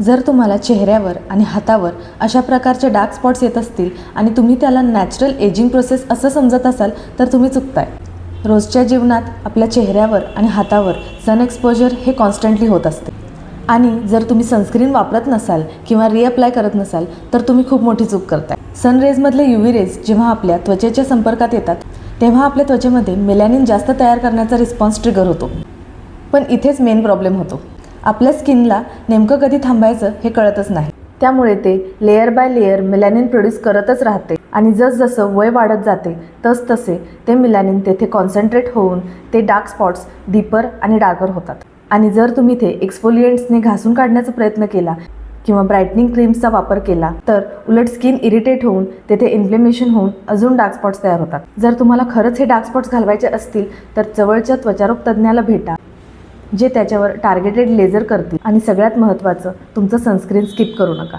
जर तुम्हाला चेहऱ्यावर आणि हातावर अशा प्रकारचे डार्क स्पॉट्स येत असतील आणि तुम्ही त्याला नॅचरल एजिंग प्रोसेस असं समजत असाल तर तुम्ही चुकताय. रोजच्या जीवनात आपल्या चेहऱ्यावर आणि हातावर सन एक्सपोजर हे कॉन्स्टंटली होत असते आणि जर तुम्ही सनस्क्रीन वापरत नसाल किंवा रिअप्लाय करत नसाल तर तुम्ही खूप मोठी चूक करताय. सनरेजमधले UV रेज जेव्हा आपल्या त्वचेच्या संपर्कात येतात तेव्हा आपल्या त्वचेमध्ये मेलॅनिन जास्त तयार करण्याचा रिस्पॉन्स ट्रिगर होतो. पण इथेच मेन प्रॉब्लेम होतो. आपल्या स्किनला नेमकं कधी थांबायचं हे कळतच नाही. त्यामुळे ते layer by layer melanin produce करतच राहते आणि जसजसं वय वाढत जाते तसतसे ते मेलॅनिन तेथे कॉन्सन्ट्रेट होऊन ते डार्क स्पॉट्स डीपर आणि डार्कर होतात. आणि जर तुम्ही ते एक्सफोलिएंट्सने घासून काढण्याचा प्रयत्न केला किंवा ब्राईटनिंग क्रीम्सचा वापर केला तर उलट स्किन इरिटेट होऊन तेथे इन्फ्लेमेशन होऊन अजून डार्क स्पॉट्स तयार होतात. जर तुम्हाला खरंच हे डार्क स्पॉट्स घालवायचे असतील तर जवळच्या त्वचारोग तज्ज्ञाला भेटा जे त्याच्यावर टार्गेटेड लेझर करतील. आणि सगळ्यात महत्त्वाचं तुमचं सनस्क्रीन स्किप करू नका.